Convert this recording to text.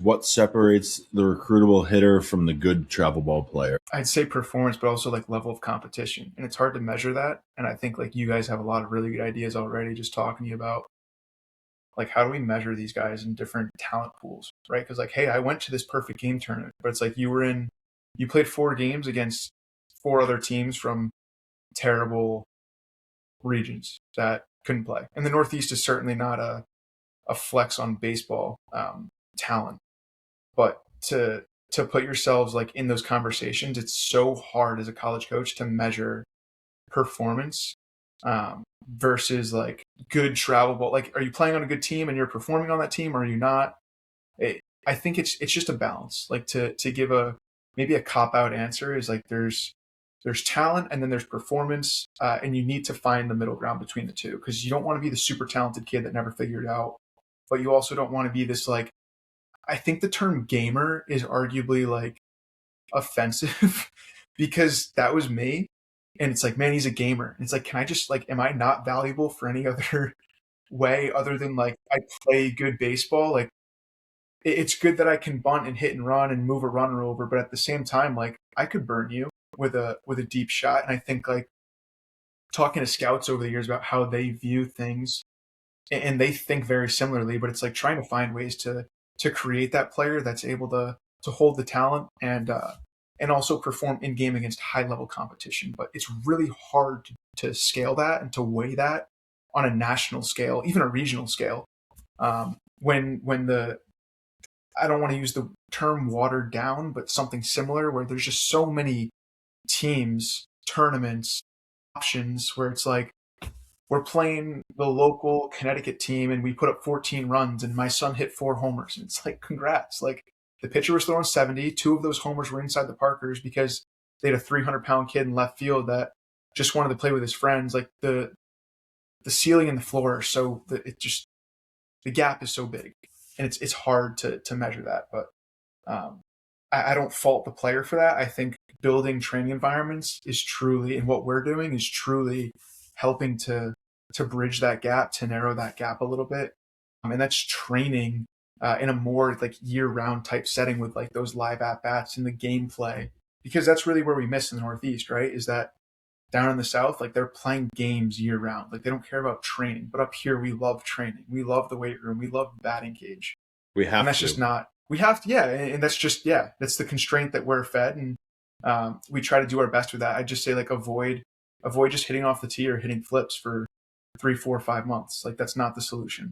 What separates the recruitable hitter from the good travel ball player? I'd say performance, but also like level of competition. And it's hard to measure that. And I think like you guys have a lot of really good ideas already just talking to you about like how do we measure these guys in different talent pools, right? Because like, hey, I went to this perfect game tournament, but it's like you played 4 games against 4 other teams from terrible regions that couldn't play. And the Northeast is certainly not a flex on baseball talent, but to put yourselves like in those conversations, it's so hard as a college coach to measure performance versus like good travel ball. Like, are you playing on a good team and you're performing on that team, or are you not? I think it's just a balance. Like to give a maybe a cop out answer is like there's talent and then there's performance, and you need to find the middle ground between the two because you don't want to be the super talented kid that never figured it out, but you also don't want to be this like. I think the term gamer is arguably like offensive because that was me. And it's like, man, he's a gamer. And it's like, can I just like, am I not valuable for any other way other than like I play good baseball? Like it's good that I can bunt and hit and run and move a runner over, but at the same time, like I could burn you with a deep shot. And I think like talking to scouts over the years about how they view things and they think very similarly, but it's like trying to find ways to create that player that's able to hold the talent and also perform in game against high level competition. But it's really hard to scale that and to weigh that on a national scale, even a regional scale. When the I don't want to use the term watered down, but something similar where there's just so many teams, tournaments, options where it's like we're playing the local Connecticut team and we put up 14 runs and my son hit 4 homers. And it's like, congrats. Like the pitcher was throwing 70. 2 of those homers were inside the Parkers because they had a 300-pound kid in left field that just wanted to play with his friends. Like the ceiling and the floor are so the gap is so big and it's hard to measure that. But I don't fault the player for that. I think building training environments is truly, and what we're doing is truly helping to bridge that gap, to narrow that gap a little bit. And that's training in a more like year-round type setting with like those live at-bats and the gameplay. Because that's really where we miss in the Northeast, right? Is that down in the South, like they're playing games year-round. Like they don't care about training. But up here, we love training. We love the weight room. We love the batting cage. We And have that's just to. not, we have to, yeah. And that's just, yeah, that's the constraint that we're fed. And we try to do our best with that. I just say like avoid just hitting off the tee or hitting flips for 3, 4, 5 months. Like that's not the solution.